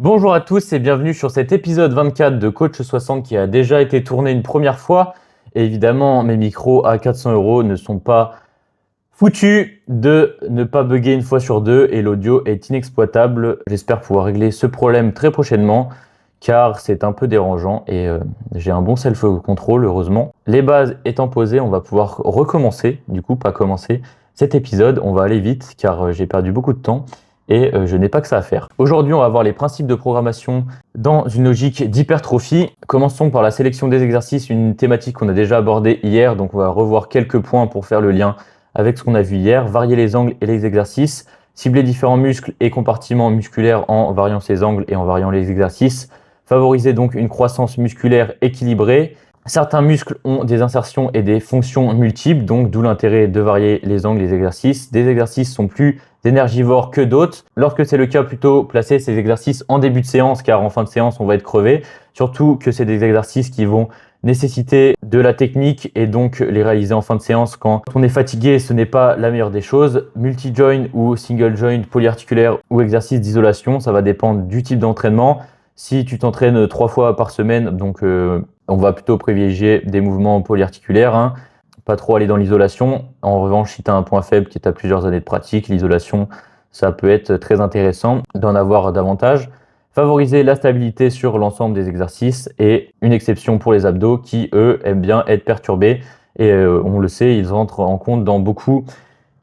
Bonjour à tous et bienvenue sur cet épisode 24 de Coach 60 qui a déjà été tourné une première fois. Et évidemment, mes micros à 400 € ne sont pas foutus de ne pas bugger une fois sur deux et l'audio est inexploitable. J'espère pouvoir régler ce problème très prochainement car c'est un peu dérangeant et j'ai un bon self-control heureusement. Les bases étant posées, on va pouvoir recommencer, du coup pas commencer cet épisode. On va aller vite car j'ai perdu beaucoup de temps. Et je n'ai pas que ça à faire. Aujourd'hui, on va voir les principes de programmation dans une logique d'hypertrophie. Commençons par la sélection des exercices, une thématique qu'on a déjà abordée hier. Donc, on va revoir quelques points pour faire le lien avec ce qu'on a vu hier. Varier les angles et les exercices. Cibler différents muscles et compartiments musculaires en variant ces angles et en variant les exercices. Favoriser donc une croissance musculaire équilibrée. Certains muscles ont des insertions et des fonctions multiples, donc d'où l'intérêt de varier les angles et les exercices. Des exercices sont plus énergivores que d'autres. Lorsque c'est le cas, plutôt placer ces exercices en début de séance, car en fin de séance, on va être crevé. Surtout que c'est des exercices qui vont nécessiter de la technique et donc les réaliser en fin de séance quand on est fatigué, ce n'est pas la meilleure des choses. Multi-joint ou single-joint, polyarticulaire ou exercice d'isolation, ça va dépendre du type d'entraînement. Si tu t'entraînes 3 fois par semaine, donc on va plutôt privilégier des mouvements polyarticulaires, pas trop aller dans l'isolation. En revanche, si tu as un point faible qui est à plusieurs années de pratique, l'isolation, ça peut être très intéressant d'en avoir davantage. Favoriser la stabilité sur l'ensemble des exercices et une exception pour les abdos qui, eux, aiment bien être perturbés. Et on le sait, ils entrent en compte dans beaucoup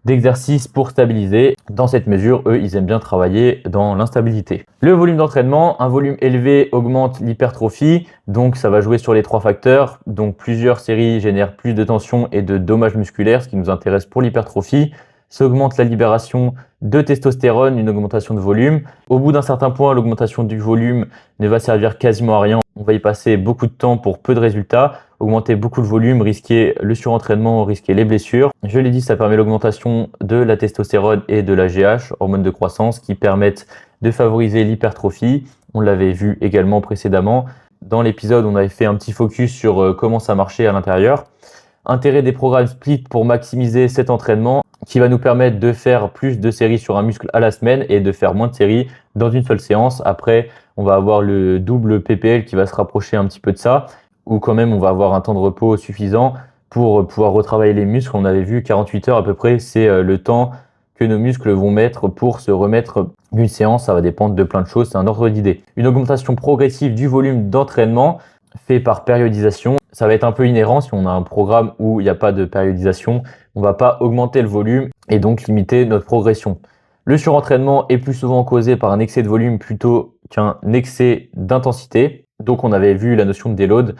d'exercices pour stabiliser. Dans cette mesure, eux, ils aiment bien travailler dans l'instabilité. Le volume d'entraînement, un volume élevé augmente l'hypertrophie, donc ça va jouer sur les 3 facteurs. Donc plusieurs séries génèrent plus de tension et de dommages musculaires, ce qui nous intéresse pour l'hypertrophie. Ça augmente la libération de testostérone, une augmentation de volume. Au bout d'un certain point, l'augmentation du volume ne va servir quasiment à rien. On va y passer beaucoup de temps pour peu de résultats. Augmenter beaucoup de volume, risquer le surentraînement, risquer les blessures. Je l'ai dit, ça permet l'augmentation de la testostérone et de la GH, hormones de croissance, qui permettent de favoriser l'hypertrophie. On l'avait vu également précédemment. Dans l'épisode, on avait fait un petit focus sur comment ça marchait à l'intérieur. Intérêt des programmes split pour maximiser cet entraînement qui va nous permettre de faire plus de séries sur un muscle à la semaine et de faire moins de séries dans une seule séance. Après, on va avoir le double PPL qui va se rapprocher un petit peu de ça, ou quand même on va avoir un temps de repos suffisant pour pouvoir retravailler les muscles. On avait vu 48 heures à peu près, c'est le temps que nos muscles vont mettre pour se remettre d'une séance. Ça va dépendre de plein de choses, c'est un ordre d'idée. Une augmentation progressive du volume d'entraînement fait par périodisation. Ça va être un peu inhérent si on a un programme où il n'y a pas de périodisation. On ne va pas augmenter le volume et donc limiter notre progression. Le surentraînement est plus souvent causé par un excès de volume plutôt qu'un excès d'intensité. Donc on avait vu la notion de déload.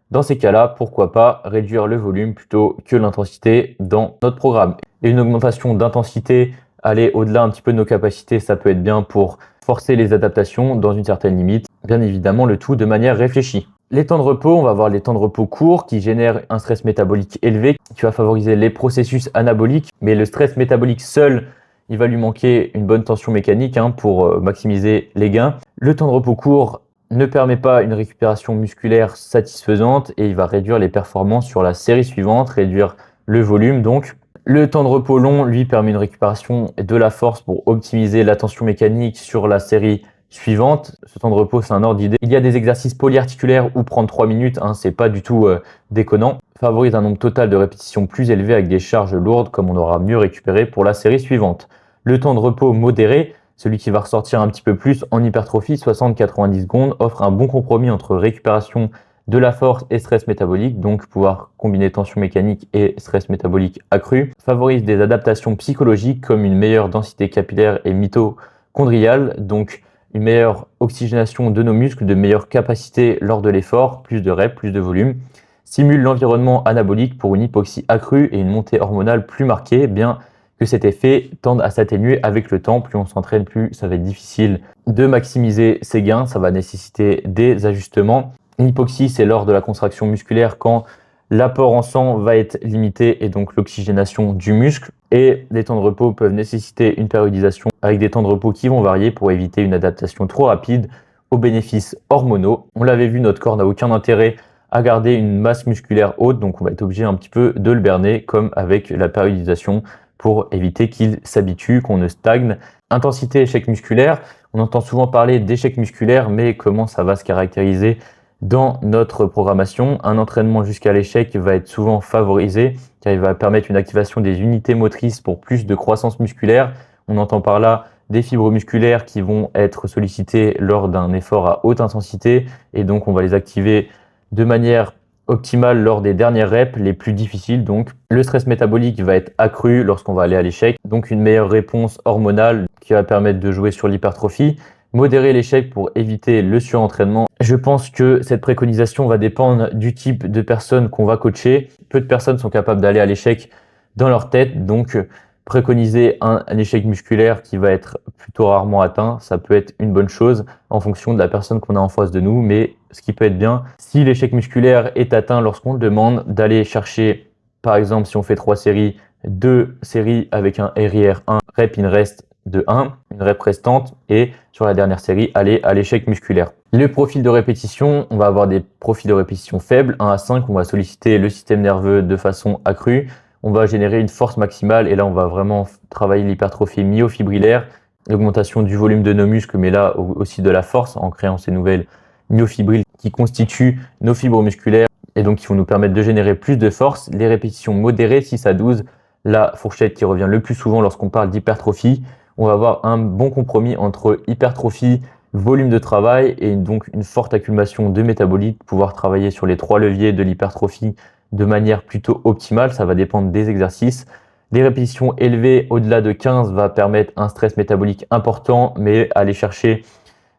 Dans ces cas-là, pourquoi pas réduire le volume plutôt que l'intensité dans notre programme. Et une augmentation d'intensité, aller au-delà un petit peu de nos capacités, ça peut être bien pour forcer les adaptations dans une certaine limite. Bien évidemment, le tout de manière réfléchie. Les temps de repos, on va avoir les temps de repos courts qui génèrent un stress métabolique élevé, qui va favoriser les processus anaboliques. Mais le stress métabolique seul, il va lui manquer une bonne tension mécanique pour maximiser les gains. Le temps de repos court ne permet pas une récupération musculaire satisfaisante et il va réduire les performances sur la série suivante, réduire le volume donc. Le temps de repos long, lui, permet une récupération de la force pour optimiser la tension mécanique sur la série suivante. Ce temps de repos, c'est un ordre d'idée. Il y a des exercices polyarticulaires où prendre 3 minutes, c'est pas du tout déconnant. Favorise un nombre total de répétitions plus élevé avec des charges lourdes comme on aura mieux récupéré pour la série suivante. Le temps de repos modéré, celui qui va ressortir un petit peu plus en hypertrophie, 60-90 secondes, offre un bon compromis entre récupération de la force et stress métabolique, donc pouvoir combiner tension mécanique et stress métabolique accru. Favorise des adaptations psychologiques comme une meilleure densité capillaire et mitochondriale, donc une meilleure oxygénation de nos muscles, de meilleure capacité lors de l'effort, plus de reps, plus de volume. Stimule l'environnement anabolique pour une hypoxie accrue et une montée hormonale plus marquée, bien que cet effet tende à s'atténuer avec le temps. Plus on s'entraîne, plus ça va être difficile de maximiser ses gains. Ça va nécessiter des ajustements. L'hypoxie, c'est lors de la contraction musculaire quand l'apport en sang va être limité et donc l'oxygénation du muscle. Et les temps de repos peuvent nécessiter une périodisation avec des temps de repos qui vont varier pour éviter une adaptation trop rapide aux bénéfices hormonaux. On l'avait vu, notre corps n'a aucun intérêt à garder une masse musculaire haute, donc on va être obligé un petit peu de le berner comme avec la périodisation pour éviter qu'il s'habitue, qu'on ne stagne Intensité, échec musculaire. On entend souvent parler d'échec musculaire, mais comment ça va se caractériser dans notre programmation? Un entraînement jusqu'à l'échec va être souvent favorisé, car il va permettre une activation des unités motrices pour plus de croissance musculaire. On entend par là des fibres musculaires qui vont être sollicitées lors d'un effort à haute intensité, et donc on va les activer de manière optimale lors des dernières reps, les plus difficiles. Donc le stress métabolique va être accru lorsqu'on va aller à l'échec, donc une meilleure réponse hormonale qui va permettre de jouer sur l'hypertrophie. Modérer l'échec pour éviter le surentraînement. Je pense que cette préconisation va dépendre du type de personnes qu'on va coacher. Peu de personnes sont capables d'aller à l'échec dans leur tête, donc préconiser un échec musculaire qui va être plutôt rarement atteint, ça peut être une bonne chose en fonction de la personne qu'on a en face de nous, mais ce qui peut être bien, si l'échec musculaire est atteint lorsqu'on le demande, d'aller chercher, par exemple, si on fait 3 séries, 2 séries avec un RIR 1, rep in rest de 1, une rep restante, et sur la dernière série, aller à l'échec musculaire. Le profil de répétition, on va avoir des profils de répétition faibles, 1 à 5, on va solliciter le système nerveux de façon accrue, on va générer une force maximale, et là on va vraiment travailler l'hypertrophie myofibrillaire, l'augmentation du volume de nos muscles, mais là aussi de la force en créant ces nouvelles myofibrilles qui constituent nos fibres musculaires et donc qui vont nous permettre de générer plus de force. Les répétitions modérées, 6 à 12, la fourchette qui revient le plus souvent lorsqu'on parle d'hypertrophie. On va avoir un bon compromis entre hypertrophie, volume de travail et donc une forte accumulation de métabolites, pouvoir travailler sur les 3 leviers de l'hypertrophie de manière plutôt optimale. Ça va dépendre des exercices. Les répétitions élevées au-delà de 15 va permettre un stress métabolique important, mais aller chercher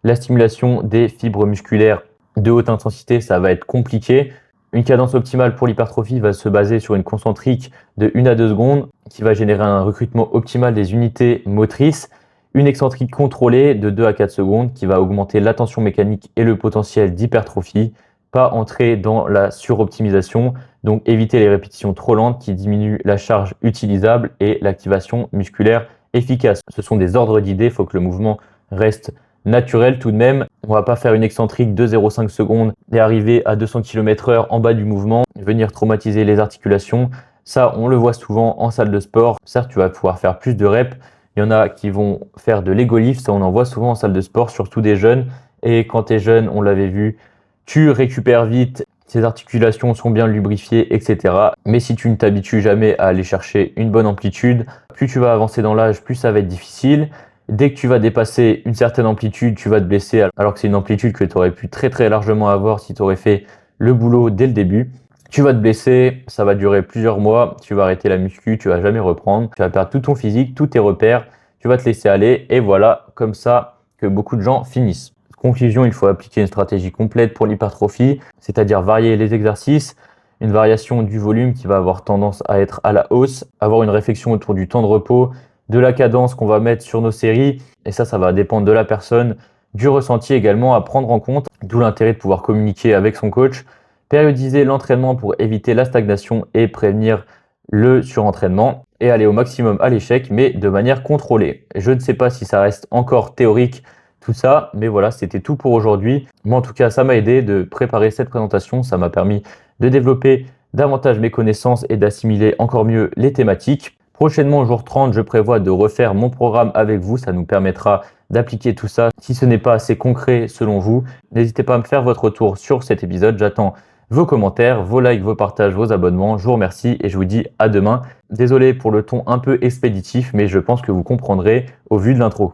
la stimulation des fibres musculaires de haute intensité, ça va être compliqué. Une cadence optimale pour l'hypertrophie va se baser sur une concentrique de 1 à 2 secondes qui va générer un recrutement optimal des unités motrices. Une excentrique contrôlée de 2 à 4 secondes qui va augmenter la tension mécanique et le potentiel d'hypertrophie. Pas entrer dans la suroptimisation, donc éviter les répétitions trop lentes qui diminuent la charge utilisable et l'activation musculaire efficace. Ce sont des ordres d'idées, il faut que le mouvement reste naturel tout de même. On va pas faire une excentrique de 0,5 secondes et arriver à 200 km/h en bas du mouvement, venir traumatiser les articulations. Ça, on le voit souvent en salle de sport. Certes, tu vas pouvoir faire plus de reps. Il y en a qui vont faire de l'ego lift. Ça, on en voit souvent en salle de sport, surtout des jeunes. Et quand tu es jeune, on l'avait vu, tu récupères vite, tes articulations sont bien lubrifiées, etc. Mais si tu ne t'habitues jamais à aller chercher une bonne amplitude, plus tu vas avancer dans l'âge, plus ça va être difficile. Dès que tu vas dépasser une certaine amplitude, tu vas te blesser, alors que c'est une amplitude que tu aurais pu très très largement avoir si tu aurais fait le boulot dès le début. Tu vas te blesser, ça va durer plusieurs mois, tu vas arrêter la muscu, tu vas jamais reprendre, tu vas perdre tout ton physique, tous tes repères, tu vas te laisser aller et voilà, comme ça que beaucoup de gens finissent. Conclusion, il faut appliquer une stratégie complète pour l'hypertrophie, c'est-à-dire varier les exercices, une variation du volume qui va avoir tendance à être à la hausse, avoir une réflexion autour du temps de repos, de la cadence qu'on va mettre sur nos séries, et ça va dépendre de la personne, du ressenti également à prendre en compte, d'où l'intérêt de pouvoir communiquer avec son coach, périodiser l'entraînement pour éviter la stagnation et prévenir le surentraînement, et aller au maximum à l'échec, mais de manière contrôlée. Je ne sais pas si ça reste encore théorique tout ça, mais voilà, c'était tout pour aujourd'hui. Moi, en tout cas, ça m'a aidé de préparer cette présentation, ça m'a permis de développer davantage mes connaissances et d'assimiler encore mieux les thématiques. Prochainement, au jour 30, je prévois de refaire mon programme avec vous. Ça nous permettra d'appliquer tout ça. Si ce n'est pas assez concret selon vous, n'hésitez pas à me faire votre retour sur cet épisode. J'attends vos commentaires, vos likes, vos partages, vos abonnements. Je vous remercie et je vous dis à demain. Désolé pour le ton un peu expéditif, mais je pense que vous comprendrez au vu de l'intro.